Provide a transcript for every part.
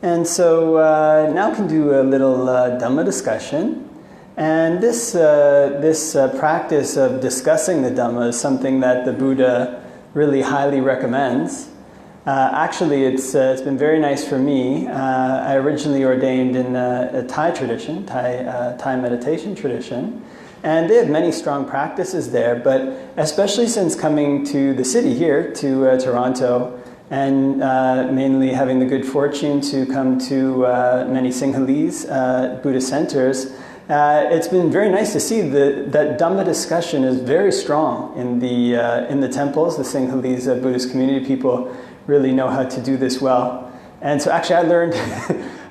And so now we can do a little Dhamma discussion. And this practice of discussing the Dhamma is something that the Buddha really highly recommends. Actually, it's been very nice for me. I originally ordained in a Thai tradition, Thai meditation tradition. And they have many strong practices there, but especially since coming to the city here, to Toronto, and mainly having the good fortune to come to many Sinhalese Buddhist centers, it's been very nice to see that Dhamma discussion is very strong in the temples. The Sinhalese Buddhist community people really know how to do this well. And so actually I learned,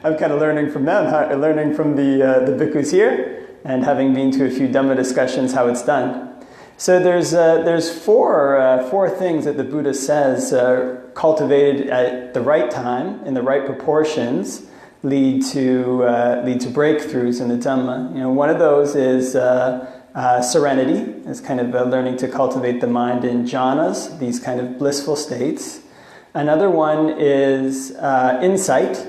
I'm kind of learning from them, learning from the bhikkhus here, and having been to a few Dhamma discussions, how it's done. So there's four things that the Buddha says cultivated at the right time, in the right proportions, lead to breakthroughs in the Dhamma. You know, one of those is serenity. It's kind of learning to cultivate the mind in jhanas, these kind of blissful states. Another one is insight,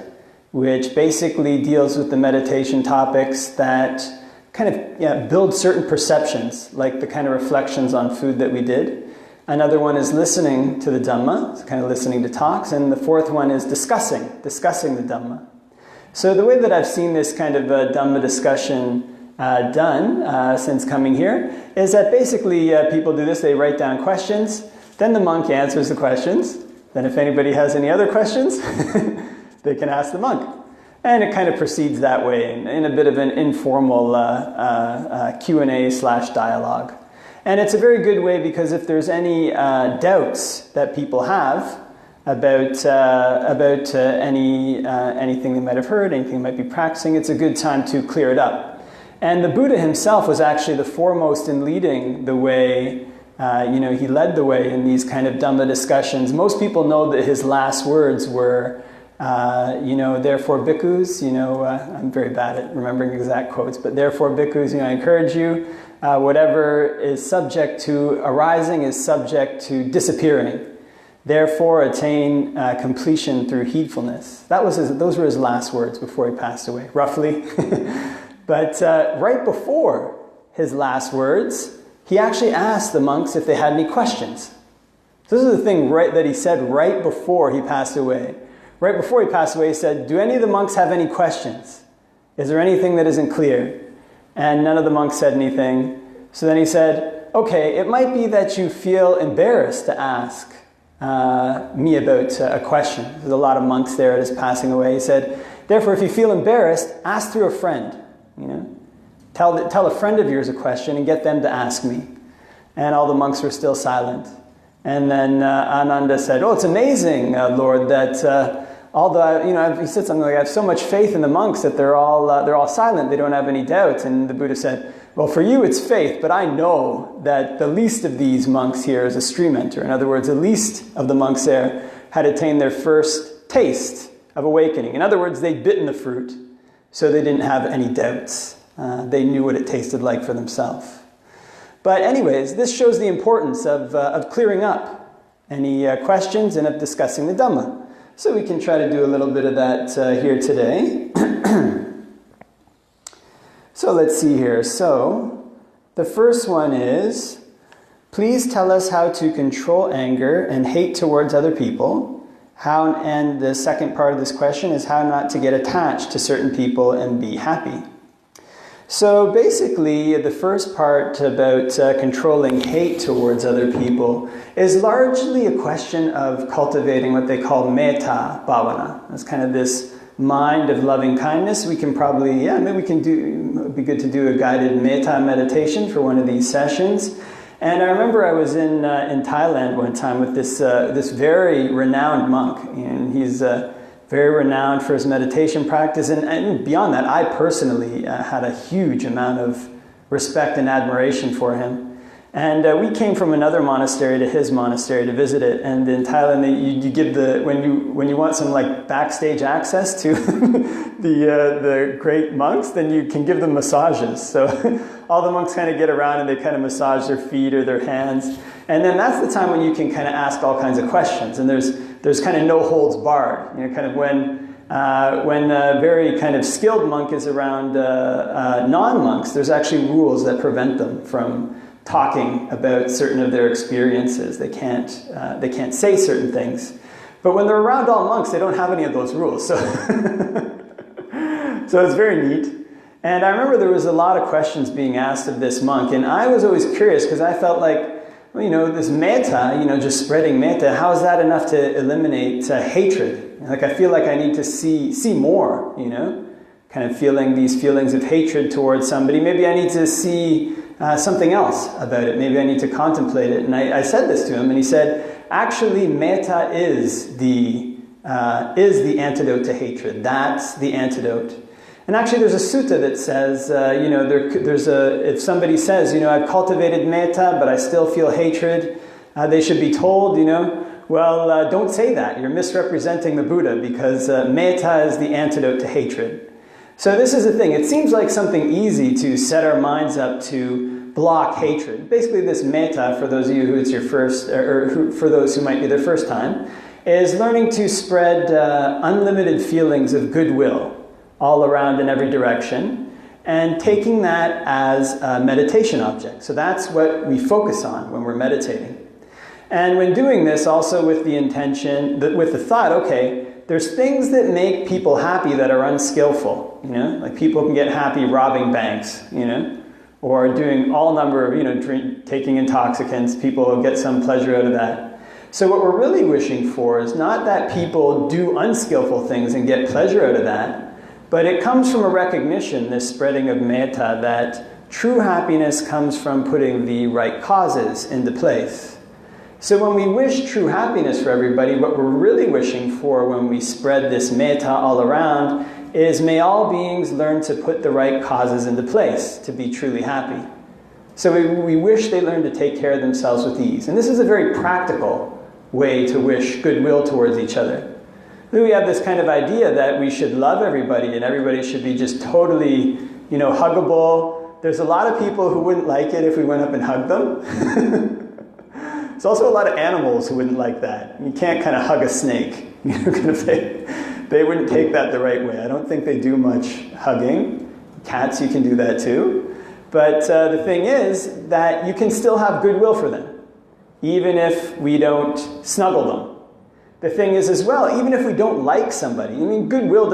which basically deals with the meditation topics that kind of build certain perceptions, like the kind of reflections on food that we did. Another one is listening to the Dhamma, so kind of listening to talks. And the fourth one is discussing the Dhamma. So the way that I've seen this kind of Dhamma discussion done since coming here is that basically people do this, they write down questions, then the monk answers the questions, then if anybody has any other questions, they can ask the monk. And it kind of proceeds that way in a bit of an informal Q&A/dialogue. And it's a very good way because if there's any doubts that people have about anything they might have heard, anything they might be practicing, it's a good time to clear it up. And the Buddha himself was actually the foremost in leading the way. He led the way in these kind of Dhamma discussions. Most people know that his last words were, therefore bhikkhus, I'm very bad at remembering exact quotes, but therefore bhikkhus, I encourage you, whatever is subject to arising is subject to disappearing. Therefore attain completion through heedfulness. Those were his last words before he passed away, roughly. But right before his last words, he actually asked the monks if they had any questions. So this is the thing that he said right before he passed away. Right before he passed away, he said, do any of the monks have any questions? Is there anything that isn't clear? And none of the monks said anything. So then he said, okay, it might be that you feel embarrassed to ask me about a question. There's a lot of monks there at his passing away. He said, therefore, if you feel embarrassed, ask through a friend. Tell a friend of yours a question and get them to ask me. And all the monks were still silent. And then Ananda said, oh, it's amazing, Lord, that he said something like, I have so much faith in the monks that they're all silent, they don't have any doubts. And the Buddha said, well, for you it's faith, but I know that the least of these monks here is a stream enter. In other words, the least of the monks there had attained their first taste of awakening. In other words, they'd bitten the fruit, so they didn't have any doubts. They knew what it tasted like for themselves. But anyways, this shows the importance of clearing up any questions and of discussing the Dhamma. So we can try to do a little bit of that here today. So let's see here. So the first one is, please tell us how to control anger and hate towards other people. And the second part of this question is how not to get attached to certain people and be happy. So basically, the first part about controlling hate towards other people is largely a question of cultivating what they call metta bhavana. It's kind of this mind of loving kindness. We can probably, it'd be good to do a guided metta meditation for one of these sessions. And I remember I was in Thailand one time with this very renowned monk, and he's very renowned for his meditation practice, and beyond that, I personally had a huge amount of respect and admiration for him. And we came from another monastery to his monastery to visit it. And in Thailand, you give when you want some like backstage access to the great monks, then you can give them massages. So all the monks kind of get around and they kind of massage their feet or their hands. And then that's the time when you can kind of ask all kinds of questions. And there's kind of no holds barred. Kind of when when a very kind of skilled monk is around non-monks, there's actually rules that prevent them from talking about certain of their experiences. They can't say certain things. But when they're around all monks, they don't have any of those rules. So, so it's very neat. And I remember there was a lot of questions being asked of this monk, and I was always curious because I felt like, well, you know, this metta, you know, just spreading metta, how is that enough to eliminate hatred? Like, I feel like I need to see more, you know, kind of feeling these feelings of hatred towards somebody. Maybe I need to see something else about it. Maybe I need to contemplate it. And I said this to him, and he said, actually, metta is the antidote to hatred. That's the antidote. And actually, there's a sutta that says, you know, if somebody says, you know, I've cultivated metta, but I still feel hatred, they should be told, you know, well, don't say that. You're misrepresenting the Buddha, because metta is the antidote to hatred. So this is the thing. It seems like something easy to set our minds up to block hatred. Basically, this metta, for those of you who it's your first, or for those who might be their first time, is learning to spread unlimited feelings of goodwill all around in every direction, and taking that as a meditation object. So that's what we focus on when we're meditating. And when doing this, also with the intention, with the thought, okay, there's things that make people happy that are unskillful, you know, like people can get happy robbing banks, you know, or doing all number of, you know, taking intoxicants. People will get some pleasure out of that. So what we're really wishing for is not that people do unskillful things and get pleasure out of that, but it comes from a recognition, this spreading of metta, that true happiness comes from putting the right causes into place. So when we wish true happiness for everybody, what we're really wishing for when we spread this metta all around is, may all beings learn to put the right causes into place to be truly happy. So we wish they learn to take care of themselves with ease. And this is a very practical way to wish goodwill towards each other. We have this kind of idea that we should love everybody and everybody should be just totally, you know, huggable. There's a lot of people who wouldn't like it if we went up and hugged them. There's also a lot of animals who wouldn't like that. You can't kind of hug a snake. You know, kind of they wouldn't take that the right way. I don't think they do much hugging. Cats, you can do that too. But the thing is that you can still have goodwill for them, even if we don't snuggle them. The thing is as well, even if we don't like somebody, I mean, goodwill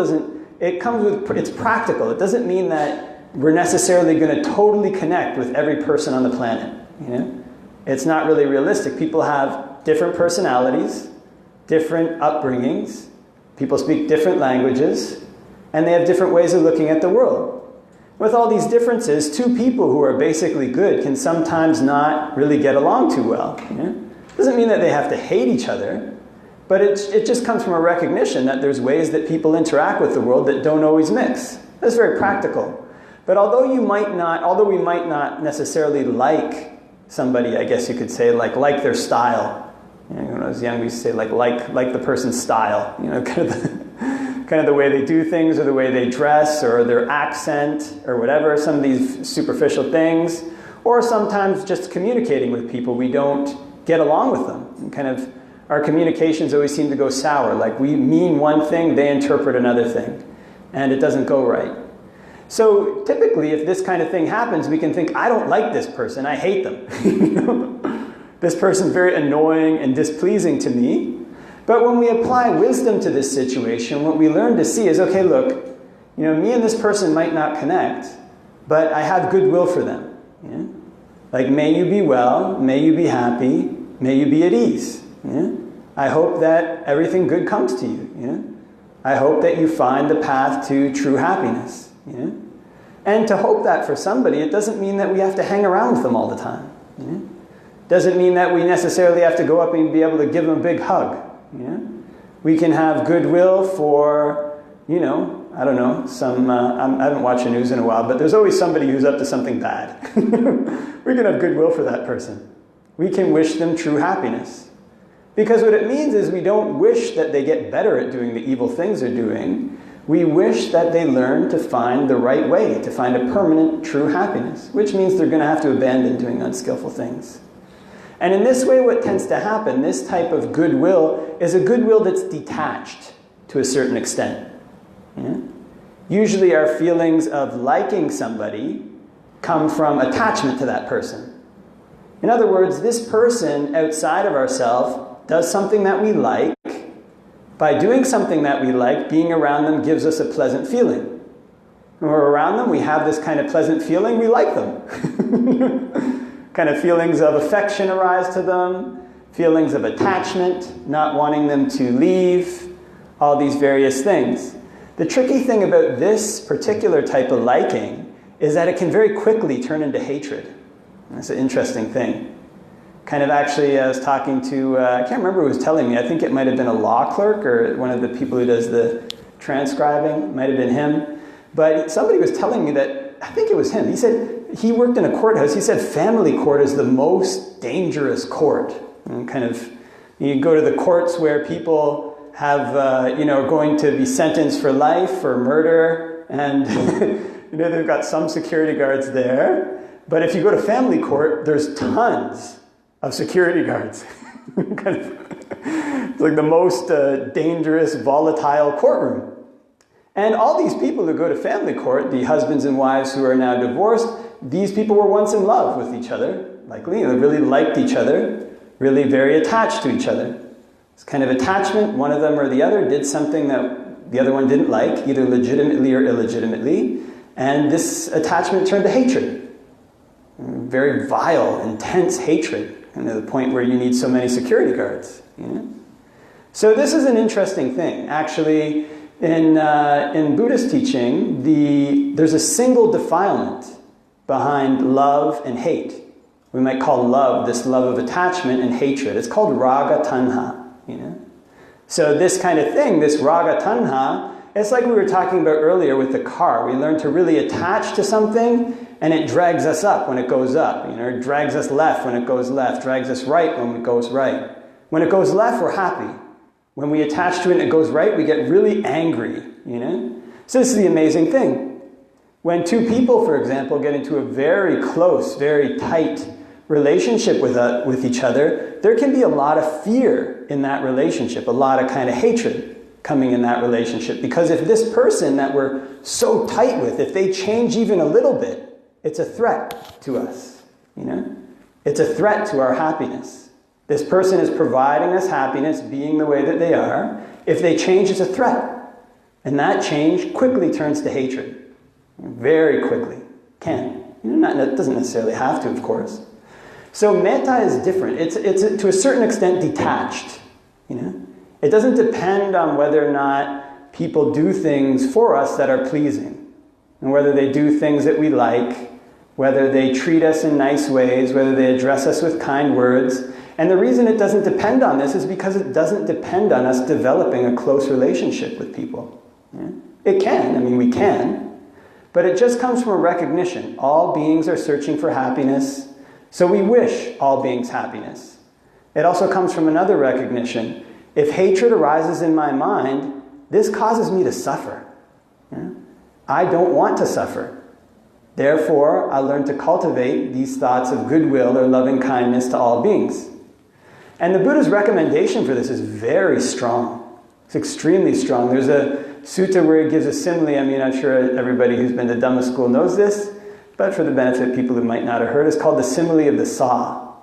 it comes with, it's practical. It doesn't mean that we're necessarily going to totally connect with every person on the planet, you know? It's not really realistic. People have different personalities, different upbringings, people speak different languages, and they have different ways of looking at the world. With all these differences, two people who are basically good can sometimes not really get along too well. You know? Doesn't mean that they have to hate each other, but it just comes from a recognition that there's ways that people interact with the world that don't always mix. That's very practical. But although we might not necessarily like somebody, I guess you could say, like their style. You know, when I was young, we used to say like the person's style. You know, kind of the way they do things, or the way they dress, or their accent, or whatever. Some of these superficial things, or sometimes just communicating with people, we don't get along with them. And kind of our communications always seem to go sour. Like we mean one thing, they interpret another thing, and it doesn't go right. So typically, if this kind of thing happens, we can think, I don't like this person, I hate them. You know? This person's very annoying and displeasing to me. But when we apply wisdom to this situation, what we learn to see is, okay, look, you know, me and this person might not connect, but I have goodwill for them. Yeah? Like, may you be well, may you be happy, may you be at ease. Yeah? I hope that everything good comes to you. Yeah? I hope that you find the path to true happiness. Yeah? And to hope that for somebody, it doesn't mean that we have to hang around with them all the time. Yeah? Doesn't mean that we necessarily have to go up and be able to give them a big hug. Yeah? We can have goodwill for, you know, I don't know, I haven't watched the news in a while, but there's always somebody who's up to something bad. We can have goodwill for that person. We can wish them true happiness. Because what it means is we don't wish that they get better at doing the evil things they're doing. We wish that they learn to find the right way, to find a permanent true happiness, which means they're going to have to abandon doing unskillful things. And in this way, what tends to happen, this type of goodwill, is a goodwill that's detached to a certain extent. Yeah? Usually our feelings of liking somebody come from attachment to that person. In other words, this person outside of ourselves does something that we like. By doing something that we like, being around them gives us a pleasant feeling. When we're around them, we have this kind of pleasant feeling, we like them. Kind of feelings of affection arise to them, feelings of attachment, not wanting them to leave, all these various things. The tricky thing about this particular type of liking is that it can very quickly turn into hatred. That's an interesting thing. Kind of actually, I was talking to, I can't remember who was telling me, I think it might have been a law clerk or one of the people who does the transcribing, it might have been him. But somebody was telling me that, I think it was him, he said he worked in a courthouse, he said family court is the most dangerous court. And kind of, you go to the courts where people have, are going to be sentenced for life for murder, and they've got some security guards there. But if you go to family court, there's tons of security guards. It's like the most dangerous, volatile courtroom. And all these people who go to family court, the husbands and wives who are now divorced, these people were once in love with each other, likely, they really liked each other, really very attached to each other. It's kind of attachment, one of them or the other did something that the other one didn't like, either legitimately or illegitimately, and this attachment turned to hatred. Very vile, intense hatred, and to the point where you need so many security guards. So this is an interesting thing. Actually, in Buddhist teaching, there's a single defilement behind love and hate. We might call love this love of attachment, and hatred. It's called raga tanha. So this kind of thing, this raga tanha, it's like we were talking about earlier with the car. We learn to really attach to something, and it drags us up when it goes up. It drags us left when it goes left, drags us right when it goes right. When it goes left, we're happy. When we attach to it and it goes right, we get really angry. So this is the amazing thing. When two people, for example, get into a very close, very tight relationship with each other, there can be a lot of fear in that relationship, a lot of kind of hatred coming in that relationship. Because if this person that we're so tight with, if they change even a little bit, it's a threat to us. It's a threat to our happiness. This person is providing us happiness, being the way that they are. If they change, it's a threat. And that change quickly turns to hatred. Very quickly. Can. It doesn't necessarily have to, of course. So metta is different. It's to a certain extent detached. It doesn't depend on whether or not people do things for us that are pleasing, and whether they do things that we like, whether they treat us in nice ways, whether they address us with kind words. And the reason it doesn't depend on this is because it doesn't depend on us developing a close relationship with people. It can, we can, but it just comes from a recognition. All beings are searching for happiness, so we wish all beings happiness. It also comes from another recognition. If hatred arises in my mind, this causes me to suffer. I don't want to suffer. Therefore, I learn to cultivate these thoughts of goodwill or loving kindness to all beings. And the Buddha's recommendation for this is very strong. It's extremely strong. There's a sutta where he gives a simile. I'm sure everybody who's been to Dhamma school knows this, but for the benefit of people who might not have heard, it's called the simile of the saw.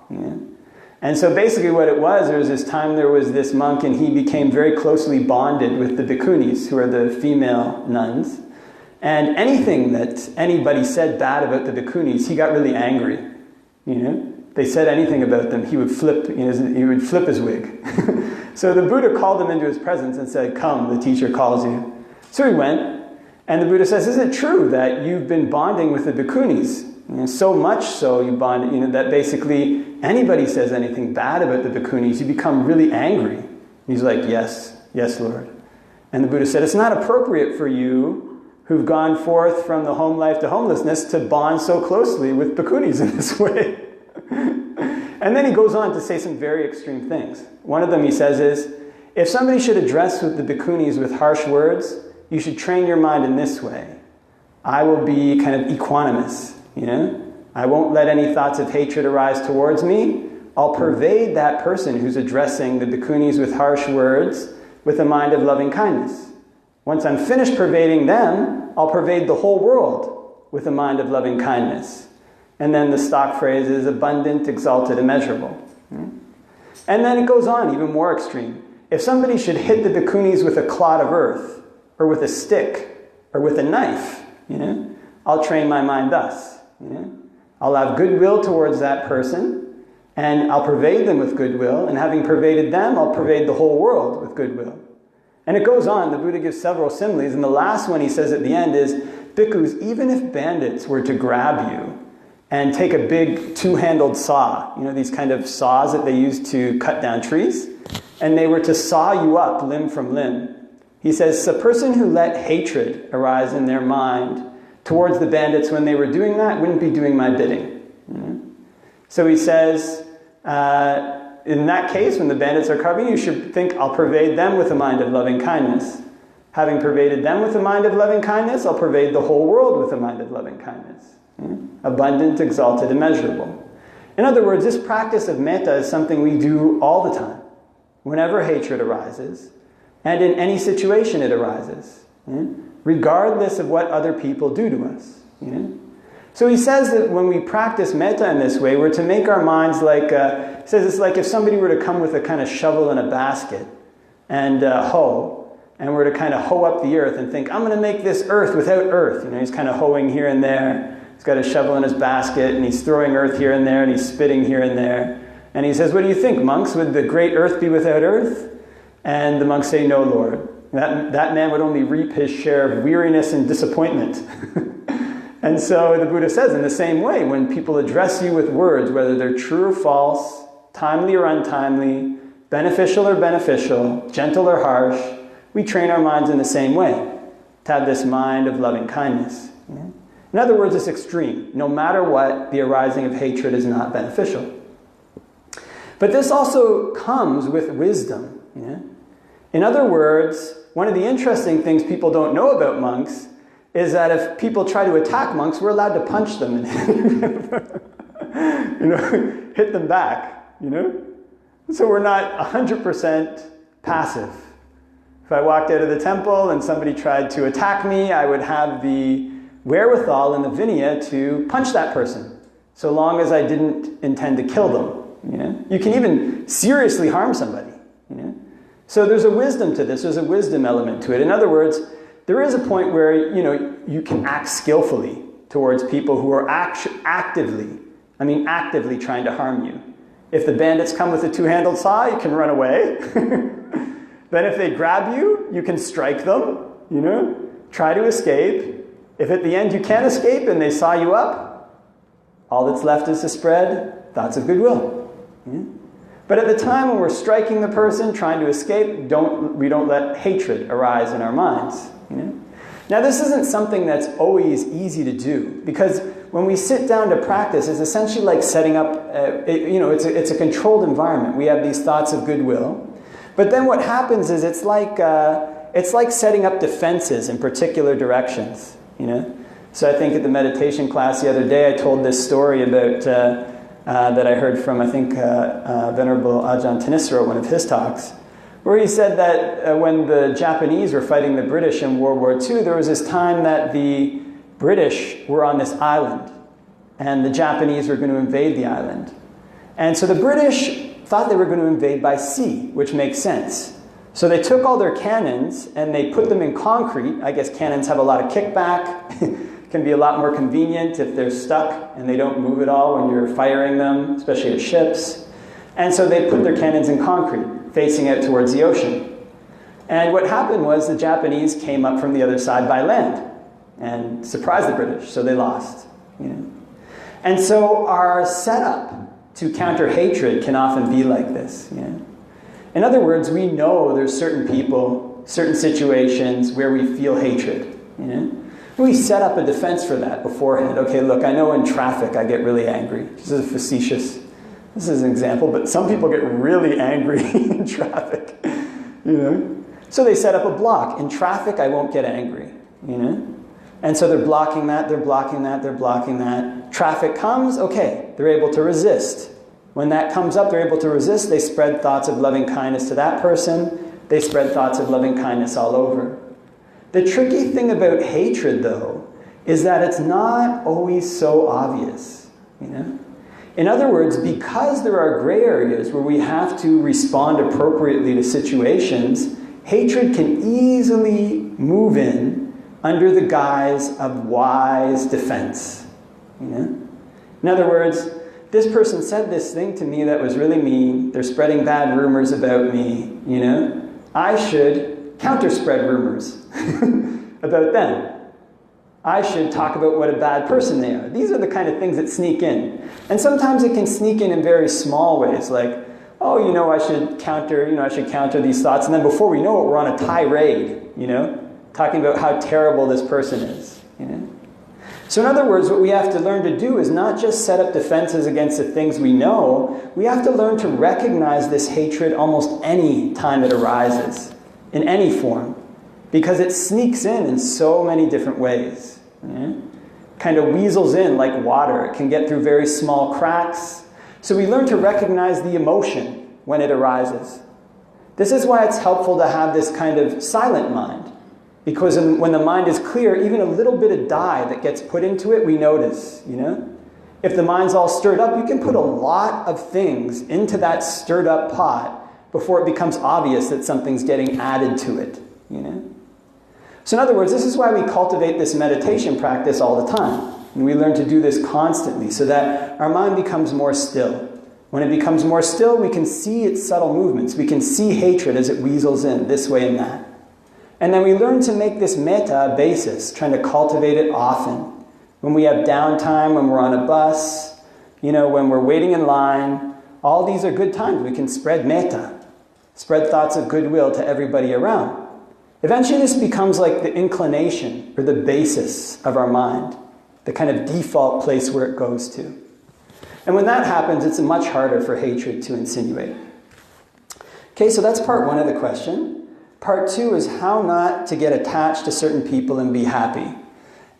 And so basically what it was, there was this time there was this monk, and he became very closely bonded with the bhikkhunis, who are the female nuns. And anything that anybody said bad about the bhikkhunis, he got really angry. They said anything about them, he would flip his wig. So the Buddha called him into his presence and said, "Come, the teacher calls you." So he went, and the Buddha says, "Is it true that you've been bonding with the bhikkhunis? So much so you bond, that basically anybody says anything bad about the bhikkhunis, you become really angry." And he's like, "Yes, Lord." And the Buddha said, "It's not appropriate for you who've gone forth from the home life to homelessness to bond so closely with bhikkhunis in this way." And then he goes on to say some very extreme things. One of them he says is, if somebody should address with the bhikkhunis with harsh words, you should train your mind in this way. I will be kind of equanimous, I won't let any thoughts of hatred arise towards me. I'll pervade that person who's addressing the bhikkhunis with harsh words with a mind of loving kindness. Once I'm finished pervading them, I'll pervade the whole world with a mind of loving kindness. And then the stock phrase is abundant, exalted, immeasurable. And then it goes on, even more extreme. If somebody should hit the bhikkhunis with a clod of earth, or with a stick, or with a knife, I'll train my mind thus. I'll have goodwill towards that person, and I'll pervade them with goodwill, and having pervaded them, I'll pervade the whole world with goodwill. And it goes on. The Buddha gives several similes, and the last one he says at the end is, bhikkhus, even if bandits were to grab you and take a big two-handled saw, these kind of saws that they use to cut down trees, and they were to saw you up limb from limb, he says, a person who let hatred arise in their mind towards the bandits when they were doing that wouldn't be doing my bidding. So he says, in that case, when the bandits are carving you, you should think, I'll pervade them with a mind of loving kindness. Having pervaded them with a mind of loving kindness, I'll pervade the whole world with a mind of loving kindness. Abundant, exalted, immeasurable. In other words, this practice of metta is something we do all the time. Whenever hatred arises, and in any situation it arises, regardless of what other people do to us. So he says that when we practice metta in this way, we're to make our minds like, he says it's like if somebody were to come with a kind of shovel and a basket and hoe, and we're to kind of hoe up the earth and think, I'm going to make this earth without earth. He's kind of hoeing here and there. He's got a shovel in his basket, and he's throwing earth here and there, and he's spitting here and there. And he says, what do you think, monks? Would the great earth be without earth? And the monks say, no, Lord. That man would only reap his share of weariness and disappointment. And so the Buddha says, in the same way, when people address you with words, whether they're true or false, timely or untimely, beneficial or beneficial, gentle or harsh, we train our minds in the same way, to have this mind of loving kindness. In other words, it's extreme. No matter what, the arising of hatred is not beneficial. But this also comes with wisdom. In other words, one of the interesting things people don't know about monks is that if people try to attack monks, we're allowed to punch them and hit them back. So we're not 100% passive. If I walked out of the temple and somebody tried to attack me, I would have the wherewithal and the vinaya to punch that person, so long as I didn't intend to kill them. You can even seriously harm somebody. So there's a wisdom to this. There's a wisdom element to it. In other words, there is a point where you can act skillfully towards people who are actively trying to harm you. If the bandits come with a two-handled saw, you can run away. Then if they grab you, you can strike them. Try to escape. If at the end you can't escape and they saw you up, all that's left is to spread thoughts of goodwill. But at the time when we're striking the person, trying to escape, we don't let hatred arise in our minds. Now this isn't something that's always easy to do, because when we sit down to practice, it's essentially like setting up, it's a controlled environment. We have these thoughts of goodwill. But then what happens is it's like setting up defenses in particular directions. So I think at the meditation class the other day I told this story about that I heard from, I think, Venerable Ajahn Thanissaro, one of his talks, where he said that when the Japanese were fighting the British in World War II, there was this time that the British were on this island, and the Japanese were going to invade the island. And so the British thought they were going to invade by sea, which makes sense. So they took all their cannons and they put them in concrete. I guess cannons have a lot of kickback. Can be a lot more convenient if they're stuck and they don't move at all when you're firing them, especially at ships. And so they put their cannons in concrete, facing out towards the ocean. And what happened was the Japanese came up from the other side by land and surprised the British, so they lost. And so our setup to counter hatred can often be like this. In other words, we know there's certain people, certain situations where we feel hatred. We set up a defense for that beforehand. Okay, look, I know in traffic I get really angry. This is this is an example, but some people get really angry in traffic. So they set up a block. In traffic, I won't get angry. And so they're blocking that, they're blocking that, they're blocking that. Traffic comes, okay, they're able to resist. When that comes up, they're able to resist. They spread thoughts of loving kindness to that person. They spread thoughts of loving kindness all over. The tricky thing about hatred, though, is that it's not always so obvious, you know? In other words, because there are gray areas where we have to respond appropriately to situations, hatred can easily move in under the guise of wise defense, you know? In other words, this person said this thing to me that was really mean. They're spreading bad rumors about me, you know? I should counter-spread rumors about them. I should talk about what a bad person they are. These are the kind of things that sneak in. And sometimes it can sneak in very small ways, like, oh, you know, I should counter these thoughts. And then before we know it, we're on a tirade, you know, talking about how terrible this person is, you know? So in other words, what we have to learn to do is not just set up defenses against the things we know. We have to learn to recognize this hatred almost any time it arises, in any form, because it sneaks in so many different ways. Yeah? Kind of weasels in like water. It can get through very small cracks. So we learn to recognize the emotion when it arises. This is why it's helpful to have this kind of silent mind. Because when the mind is clear, even a little bit of dye that gets put into it, we notice, you know? If the mind's all stirred up, you can put a lot of things into that stirred up pot before it becomes obvious that something's getting added to it, you know? So in other words, this is why we cultivate this meditation practice all the time. And we learn to do this constantly so that our mind becomes more still. When it becomes more still, we can see its subtle movements. We can see hatred as it weasels in this way and that. And then we learn to make this metta a basis, trying to cultivate it often. When we have downtime, when we're on a bus, you know, when we're waiting in line, all these are good times. We can spread metta, spread thoughts of goodwill to everybody around. Eventually this becomes like the inclination or the basis of our mind, the kind of default place where it goes to. And when that happens, it's much harder for hatred to insinuate. Okay, so that's part one of the question. Part two is how not to get attached to certain people and be happy.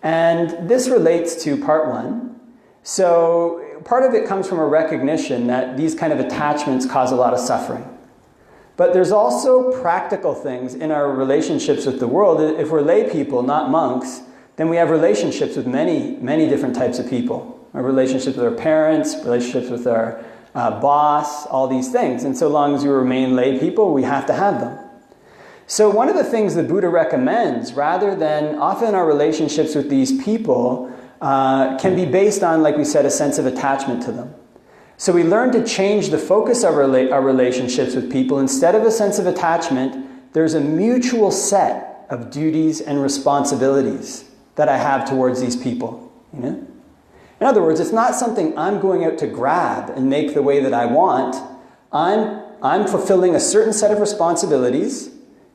And this relates to part one. So part of it comes from a recognition that these kind of attachments cause a lot of suffering. But there's also practical things in our relationships with the world. If we're lay people, not monks, then we have relationships with many, many different types of people. Our relationships with our parents, relationships with our boss, all these things. And so long as we remain lay people, we have to have them. So one of the things the Buddha recommends, rather than often our relationships with these people can be based on, like we said, a sense of attachment to them. So we learn to change the focus of our relationships with people. Instead of a sense of attachment, there's a mutual set of duties and responsibilities that I have towards these people. You know? In other words, it's not something I'm going out to grab and make the way that I want. I'm fulfilling a certain set of responsibilities.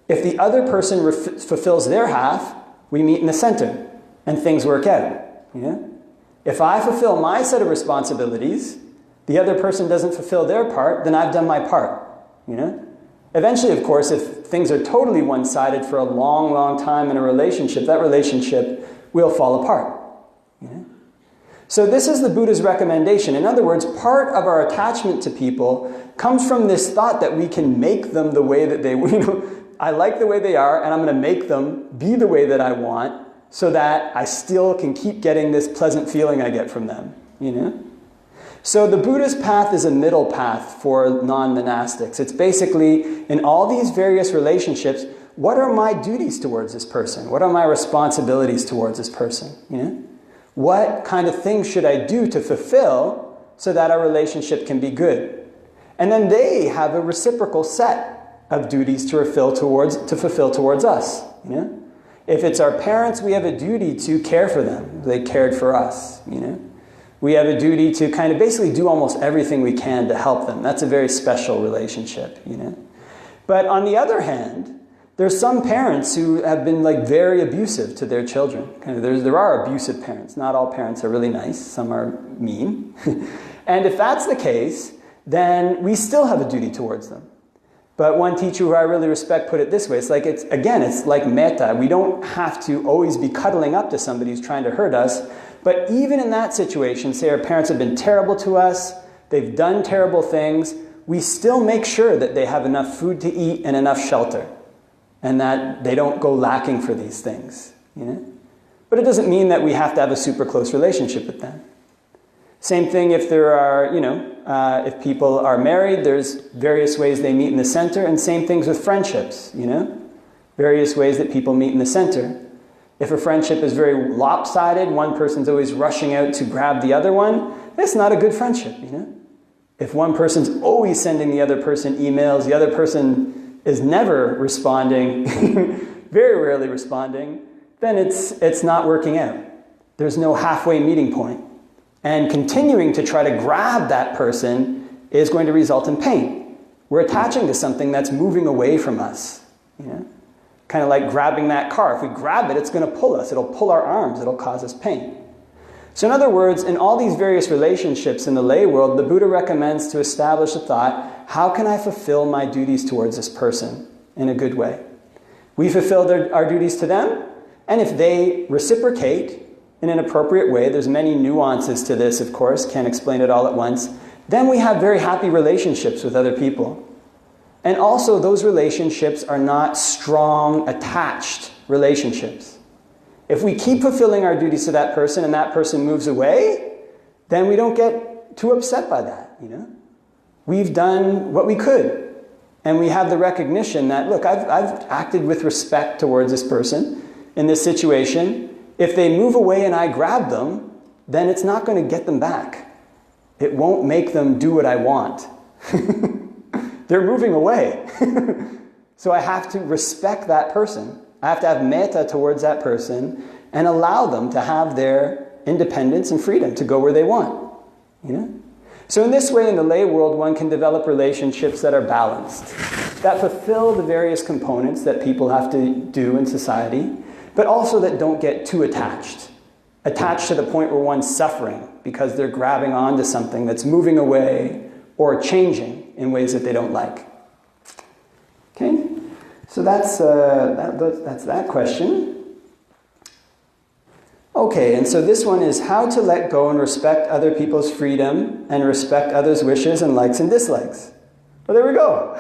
If the other person fulfills their half, we meet in the center and things work out. You know? If I fulfill my set of responsibilities, the other person doesn't fulfill their part, then I've done my part. You know? Eventually, of course, if things are totally one-sided for a long, long time in a relationship, that relationship will fall apart. You know? So this is the Buddha's recommendation. In other words, part of our attachment to people comes from this thought that we can make them the way that they, you know, I like the way they are, and I'm going to make them be the way that I want so that I still can keep getting this pleasant feeling I get from them, you know? So the Buddha's path is a middle path for non-monastics. It's basically, in all these various relationships, what are my duties towards this person? What are my responsibilities towards this person? You know? What kind of things should I do to fulfill so that our relationship can be good? And then they have a reciprocal set of duties to fulfill towards us. You know? If it's our parents, we have a duty to care for them. They cared for us. You know? We have a duty to kind of basically do almost everything we can to help them. That's a very special relationship. You know? But on the other hand, there's some parents who have been like very abusive to their children. Kind of, there are abusive parents. Not all parents are really nice. Some are mean. And if that's the case, then we still have a duty towards them. But one teacher who I really respect put it this way. It's like metta. We don't have to always be cuddling up to somebody who's trying to hurt us. But even in that situation, say our parents have been terrible to us, they've done terrible things, we still make sure that they have enough food to eat and enough shelter. and that they don't go lacking for these things, you know? But it doesn't mean that we have to have a super close relationship with them. Same thing if there are, you know, if people are married, there's various ways they meet in the center, and same things with friendships, you know? Various ways that people meet in the center. If a friendship is very lopsided, one person's always rushing out to grab the other one, that's not a good friendship, you know? If one person's always sending the other person emails, the other person is never responding, very rarely responding, then it's not working out. There's no halfway meeting point. And continuing to try to grab that person is going to result in pain. We're attaching to something that's moving away from us, you know? Kind of like grabbing that car. If we grab it, it's going to pull us. It'll pull our arms. It'll cause us pain. So in other words, in all these various relationships in the lay world, the Buddha recommends to establish a thought, how can I fulfill my duties towards this person in a good way? We fulfill our duties to them, and if they reciprocate in an appropriate way, there's many nuances to this, of course, can't explain it all at once, then we have very happy relationships with other people. And also, those relationships are not strong, attached relationships. If we keep fulfilling our duties to that person and that person moves away, then we don't get too upset by that, you know? We've done what we could. And we have the recognition that, look, I've acted with respect towards this person in this situation. If they move away and I grab them, then it's not going to get them back. It won't make them do what I want. They're moving away. So I have to respect that person. I have to have metta towards that person and allow them to have their independence and freedom to go where they want. You know? So in this way, in the lay world, one can develop relationships that are balanced, that fulfill the various components that people have to do in society, but also that don't get too attached. Attached to the point where one's suffering because they're grabbing onto something that's moving away or changing in ways that they don't like. Okay? So that's that question. Okay, and so this one is how to let go and respect other people's freedom and respect others' wishes and likes and dislikes. Well, there we go.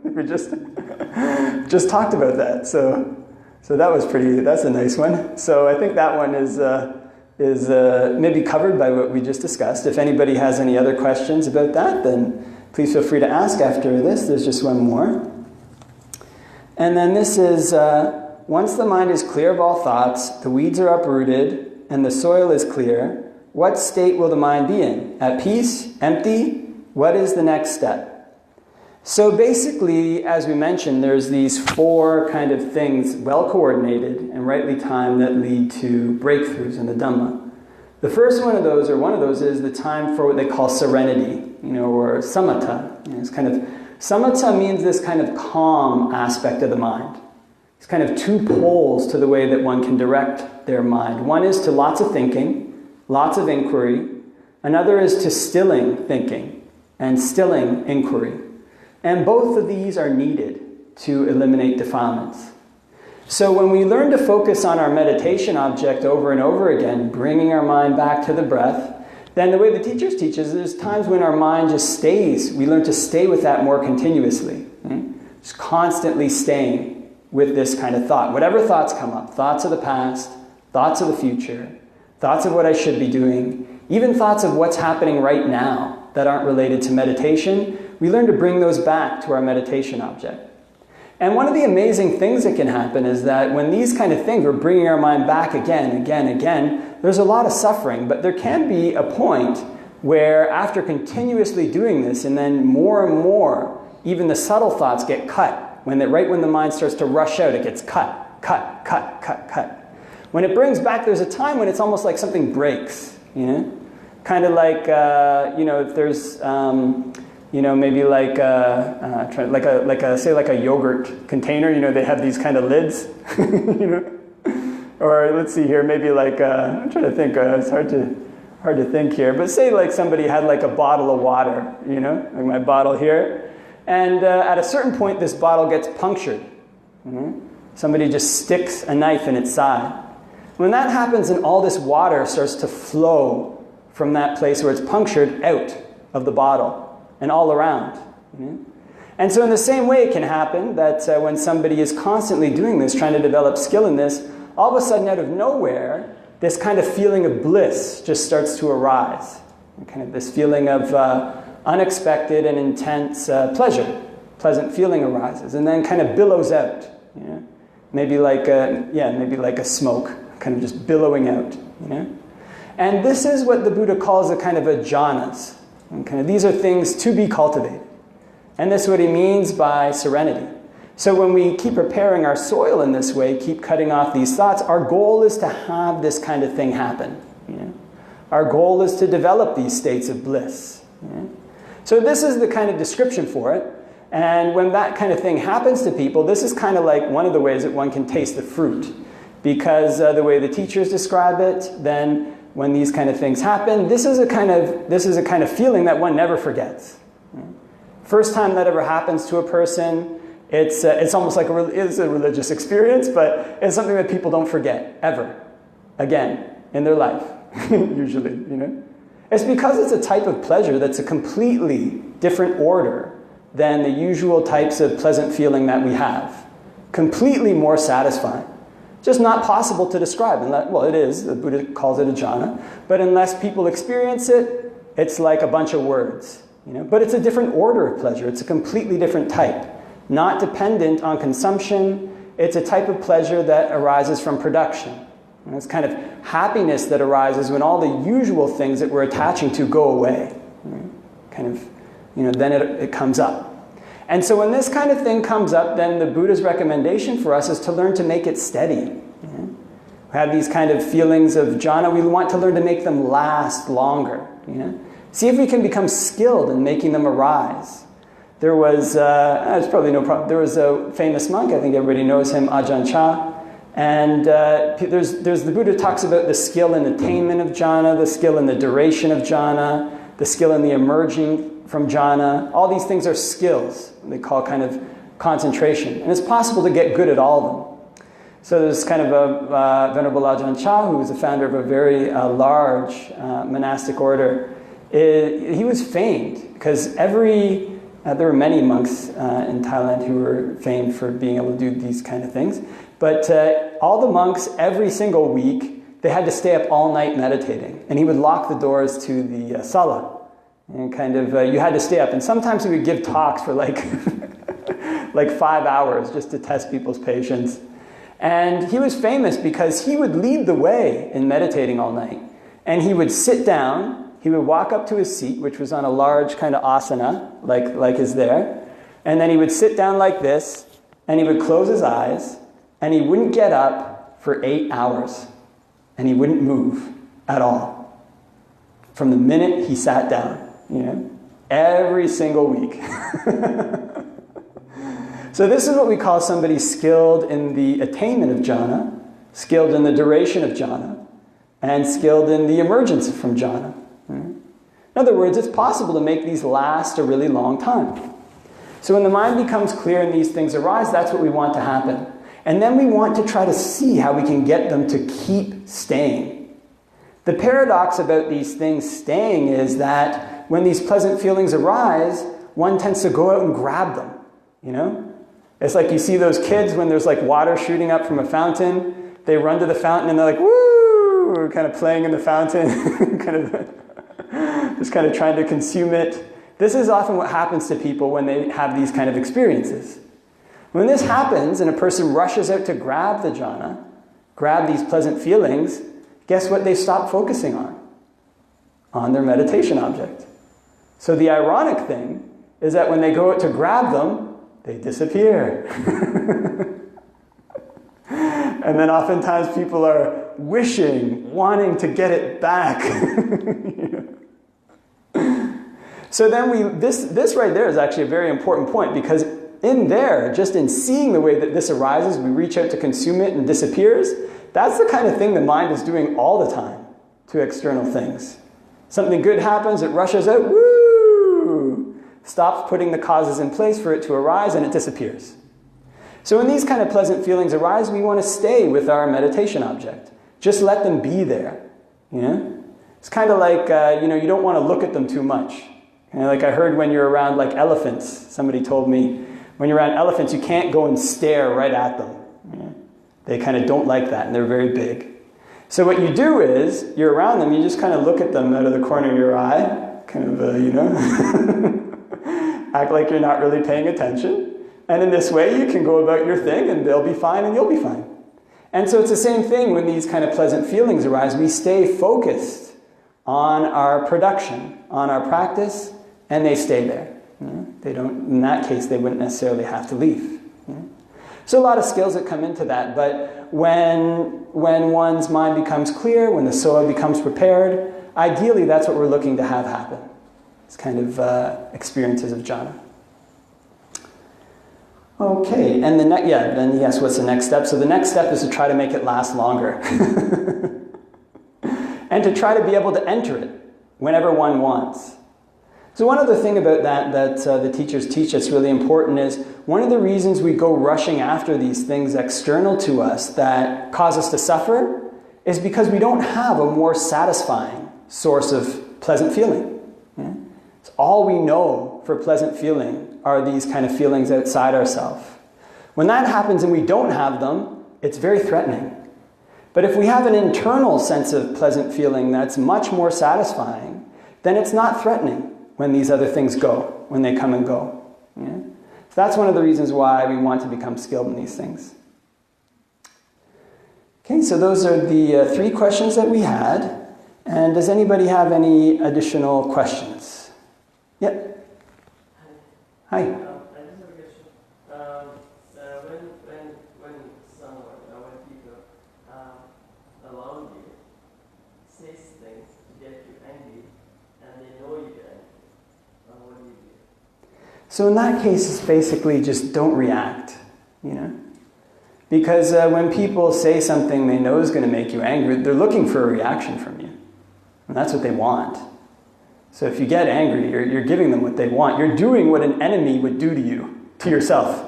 We just talked about that. So that was that's a nice one. So I think that one is maybe covered by what we just discussed. If anybody has any other questions about that, then please feel free to ask after this. There's just one more. And then this is, once the mind is clear of all thoughts, the weeds are uprooted, and the soil is clear, what state will the mind be in? At peace? Empty? What is the next step? So basically, as we mentioned, there's these four kind of things, well coordinated and rightly timed, that lead to breakthroughs in the Dhamma. The first one of those is the time for what they call serenity, or samatha. It's kind of, samatha means this kind of calm aspect of the mind. It's kind of two poles to the way that one can direct their mind. One is to lots of thinking, lots of inquiry. Another is to stilling thinking and stilling inquiry. And both of these are needed to eliminate defilements. So when we learn to focus on our meditation object over and over again, bringing our mind back to the breath, then the way the teachers teach us, there's times when our mind just stays. We learn to stay with that more continuously. Just constantly staying with this kind of thought. Whatever thoughts come up, thoughts of the past, thoughts of the future, thoughts of what I should be doing, even thoughts of what's happening right now that aren't related to meditation, we learn to bring those back to our meditation object. And one of the amazing things that can happen is that when these kind of things, we're bringing our mind back again, there's a lot of suffering, but there can be a point where after continuously doing this, and then more and more, even the subtle thoughts get cut. Right when the mind starts to rush out, it gets cut. When it brings back, there's a time when it's almost like something breaks, Kind of like, if there's... maybe like a yogurt container, they have these kind of lids, Or let's see here, maybe like, I'm trying to think, it's hard to think here, but say like somebody had like a bottle of water, like my bottle here, and at a certain point this bottle gets punctured. Somebody just sticks a knife in its side. When that happens and all this water starts to flow from that place where it's punctured out of the bottle, and all around. And so in the same way, it can happen that when somebody is constantly doing this, trying to develop skill in this, all of a sudden out of nowhere, this kind of feeling of bliss just starts to arise. Kind of this feeling of unexpected and intense pleasure, pleasant feeling arises, and then kind of billows out. You know? Maybe like a smoke, kind of just billowing out. You know? And this is what the Buddha calls a kind of a jhanas. And kind of these are things to be cultivated. And that's what he means by serenity. So when we keep preparing our soil in this way, keep cutting off these thoughts, our goal is to have this kind of thing happen. You know? Our goal is to develop these states of bliss. You know? So this is the kind of description for it. And when that kind of thing happens to people, this is kind of like one of the ways that one can taste the fruit. Because the way the teachers describe it, then when these kind of things happen, this is a kind of feeling that one never forgets. First time that ever happens to a person, it's almost like it's a religious experience, but it's something that people don't forget ever again in their life, usually. You know, it's because it's a type of pleasure that's a completely different order than the usual types of pleasant feeling that we have. Completely more satisfying. Just not possible to describe. Well, it is. The Buddha calls it a jhana. But unless people experience it, it's like a bunch of words. You know? But it's a different order of pleasure. It's a completely different type. Not dependent on consumption. It's a type of pleasure that arises from production. And it's kind of happiness that arises when all the usual things that we're attaching to go away. Kind of, you know, then it comes up. And so when this kind of thing comes up, then the Buddha's recommendation for us is to learn to make it steady. You know? We have these kind of feelings of jhana. We want to learn to make them last longer. You know? See if we can become skilled in making them arise. There was, there's probably no problem. There was a famous monk, I think everybody knows him, Ajahn Chah. And there's the Buddha talks about the skill in attainment of jhana, the skill in the duration of jhana, the skill in the emerging from jhana. All these things are skills. They call kind of concentration. And it's possible to get good at all of them. So there's kind of a Venerable Ajahn Chah, who was the founder of a very large monastic order. He was famed because there were many monks in Thailand who were famed for being able to do these kind of things. But all the monks, every single week, they had to stay up all night meditating. And he would lock the doors to the sala. And kind of, you had to stay up. And sometimes he would give talks for like 5 hours just to test people's patience. And he was famous because he would lead the way in meditating all night. And he would sit down, he would walk up to his seat, which was on a large kind of asana, like is there. And then he would sit down like this, and he would close his eyes, and he wouldn't get up for 8 hours. And he wouldn't move at all. From the minute he sat down. You know, every single week. So this is what we call somebody skilled in the attainment of jhana, skilled in the duration of jhana, and skilled in the emergence from jhana. In other words, it's possible to make these last a really long time. So when the mind becomes clear and these things arise, that's what we want to happen. And then we want to try to see how we can get them to keep staying. The paradox about these things staying is that when these pleasant feelings arise, one tends to go out and grab them, you know? It's like you see those kids when there's like water shooting up from a fountain, they run to the fountain and they're like, woo, kind of playing in the fountain, just kind of trying to consume it. This is often what happens to people when they have these kind of experiences. When this happens and a person rushes out to grab the jhana, grab these pleasant feelings, guess what they stop focusing on? On their meditation object. So the ironic thing is that when they go out to grab them, they disappear. And then oftentimes people are wishing, wanting to get it back. So then this right there is actually a very important point, because in there, just in seeing the way that this arises, we reach out to consume it and disappears, that's the kind of thing the mind is doing all the time to external things. Something good happens, it rushes out, woo! Stops putting the causes in place for it to arise, and it disappears. So when these kind of pleasant feelings arise, we want to stay with our meditation object. Just let them be there. You know? It's kind of like, you don't want to look at them too much. Like I heard when you're around like elephants, somebody told me, when you're around elephants, you can't go and stare right at them. They kind of don't like that, and they're very big. So what you do is, you're around them, you just kind of look at them out of the corner of your eye, kind of, act like you're not really paying attention. And in this way, you can go about your thing, and they'll be fine, and you'll be fine. And so it's the same thing when these kind of pleasant feelings arise. We stay focused on our production, on our practice, and they stay there. They don't, in that case, they wouldn't necessarily have to leave. So a lot of skills that come into that, but when one's mind becomes clear, when the soul becomes prepared, ideally that's what we're looking to have happen. It's kind of experiences of jhana. Okay, and then yes, what's the next step? So the next step is to try to make it last longer. And to try to be able to enter it whenever one wants. So one other thing about that the teachers teach that's really important is one of the reasons we go rushing after these things external to us that cause us to suffer is because we don't have a more satisfying source of pleasant feeling. It's all we know for pleasant feeling are these kind of feelings outside ourselves. When that happens and we don't have them, it's very threatening. But if we have an internal sense of pleasant feeling that's much more satisfying, then it's not threatening when these other things go, when they come and go. So that's one of the reasons why we want to become skilled in these things. Okay, so those are the 3 questions that we had. And does anybody have any additional questions? Yep. Hi. I just have a question. When someone or when people around you says things to get you angry, and they know you get angry, what do you do? So in that case, it's basically just don't react, Because when people say something they know is going to make you angry, they're looking for a reaction from you. And that's what they want. So if you get angry, you're giving them what they want. You're doing what an enemy would do to you, to yourself.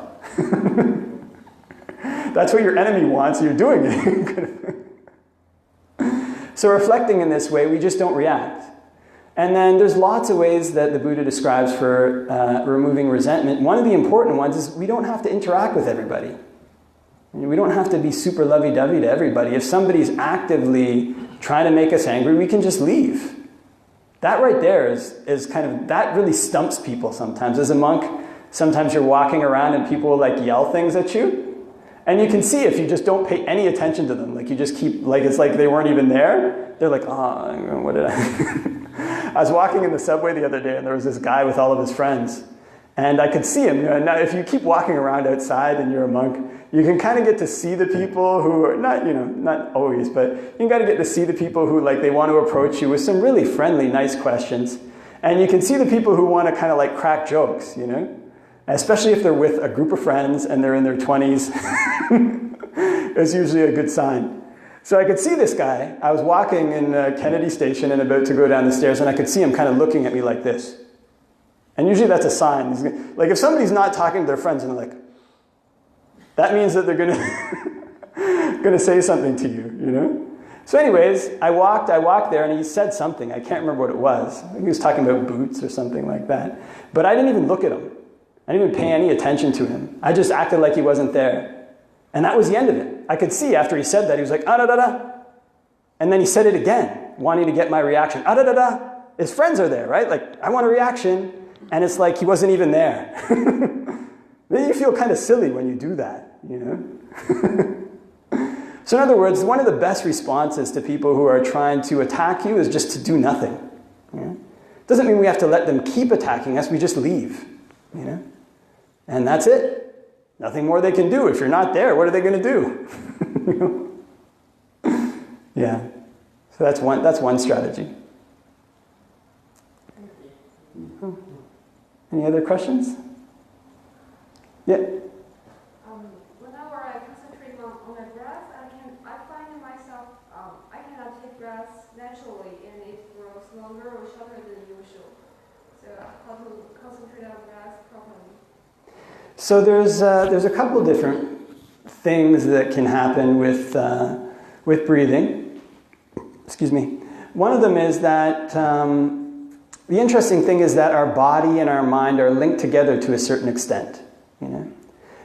That's what your enemy wants, you're doing it. So reflecting in this way, we just don't react. And then there's lots of ways that the Buddha describes for removing resentment. One of the important ones is we don't have to interact with everybody. We don't have to be super lovey-dovey to everybody. If somebody's actively trying to make us angry, we can just leave. That right there is kind of, that really stumps people sometimes. As a monk, sometimes you're walking around and people will like yell things at you. And you can see if you just don't pay any attention to them, like you just keep, like it's like they weren't even there. They're like, oh, what did I... I was walking in the subway the other day and there was this guy with all of his friends. And I could see him. Now, if you keep walking around outside and you're a monk, you can kind of get to see the people who are not, not always, but you got to get to see the people who like they want to approach you with some really friendly, nice questions. And you can see the people who want to kind of like crack jokes, especially if they're with a group of friends and they're in their 20s. It's usually a good sign. So I could see this guy. I was walking in Kennedy Station and about to go down the stairs, and I could see him kind of looking at me like this. And usually that's a sign. Like if somebody's not talking to their friends and they're like, that means that they're gonna say something to you, So anyways, I walked there and he said something. I can't remember what it was. I think he was talking about boots or something like that. But I didn't even look at him. I didn't even pay any attention to him. I just acted like he wasn't there. And that was the end of it. I could see after he said that, he was like, ah-da-da-da. And then he said it again, wanting to get my reaction. Ah-da-da-da. His friends are there, right? Like, I want a reaction. And it's like he wasn't even there. Then you feel kind of silly when you do that, So in other words, one of the best responses to people who are trying to attack you is just to do nothing. Doesn't mean we have to let them keep attacking us, we just leave. And that's it. Nothing more they can do. If you're not there, what are they going to do? Yeah. So that's one strategy. Any other questions? Yeah. Whenever I concentrate on my breath, I find myself I cannot take breaths naturally, and it grows longer or shorter than usual. So how to concentrate on breath properly? So there's a couple different things that can happen with breathing. Excuse me. One of them is that the interesting thing is that our body and our mind are linked together to a certain extent. You know?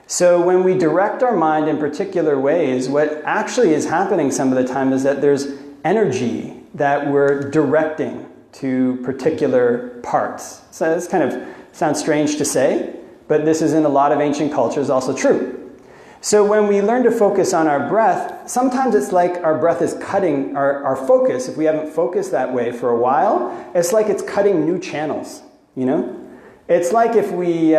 So when we direct our mind in particular ways, what actually is happening some of the time is that there's energy that we're directing to particular parts. So this kind of sounds strange to say, but this is in a lot of ancient cultures also true. So when we learn to focus on our breath, sometimes it's like our breath is cutting our focus. If we haven't focused that way for a while, it's like it's cutting new channels, you know? It's like if we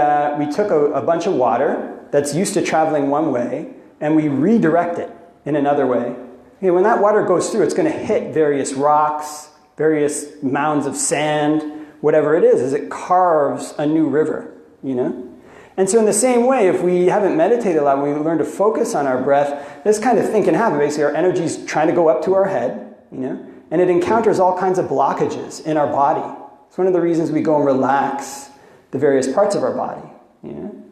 took a bunch of water that's used to traveling one way and we redirect it in another way. Okay, when that water goes through, it's going to hit various rocks, various mounds of sand, whatever it is, as it carves a new river, you know? And so in the same way, if we haven't meditated a lot, when we learn to focus on our breath, this kind of thing can happen. Basically, our energy is trying to go up to our head, you know, and it encounters all kinds of blockages in our body. It's one of the reasons we go and relax the various parts of our body, you know.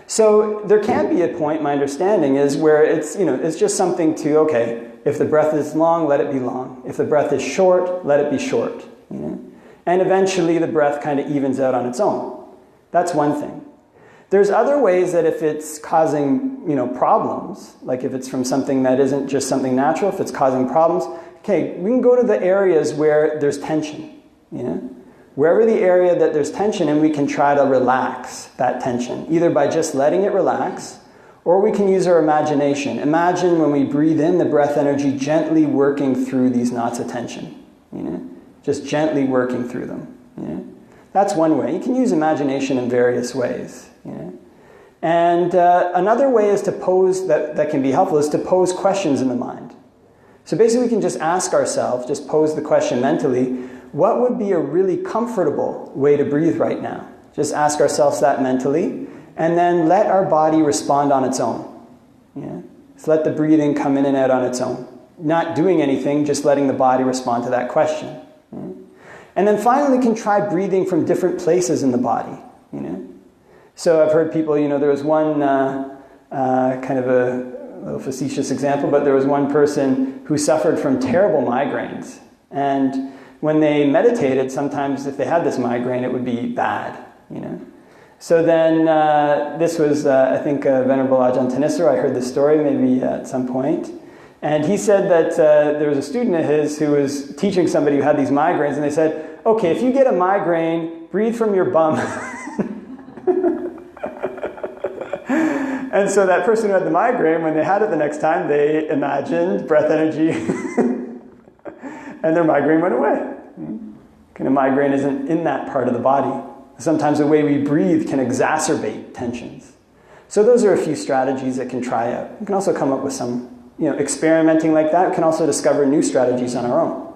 So there can be a point, my understanding is, where it's, you know, it's just something to, okay, if the breath is long, let it be long. If the breath is short, let it be short, you know. And eventually the breath kind of evens out on its own. That's one thing. There's other ways that if it's causing, you know, problems, like if it's from something that isn't just something natural, if it's causing problems, okay, we can go to the areas where there's tension, you know? Wherever the area that there's tension, and we can try to relax that tension, either by just letting it relax, or we can use our imagination. Imagine when we breathe in the breath energy gently working through these knots of tension, you know? Just gently working through them, you know? That's one way. You can use imagination in various ways, you know? And another way is to pose, that can be helpful, is to pose questions in the mind. So basically we can just ask ourselves, just pose the question mentally, what would be a really comfortable way to breathe right now? Just ask ourselves that mentally, and then let our body respond on its own. Yeah? So let the breathing come in and out on its own. Not doing anything, just letting the body respond to that question. Yeah? And then finally, we can try breathing from different places in the body. You know? So I've heard people, you know, there was one kind of a little facetious example, but there was one person who suffered from terrible migraines. And when they meditated, sometimes if they had this migraine, it would be bad, you know. So then this was, I think, Venerable Ajahn Thanissaro. I heard this story maybe at some point. And he said that there was a student of his who was teaching somebody who had these migraines, and they said, okay, if you get a migraine, breathe from your bum. And so that person who had the migraine, when they had it the next time, they imagined breath energy, and their migraine went away. Kind of migraine isn't in that part of the body. Sometimes the way we breathe can exacerbate tensions. So those are a few strategies that can try out. We can also come up with some, you know, experimenting like that. We can also discover new strategies on our own.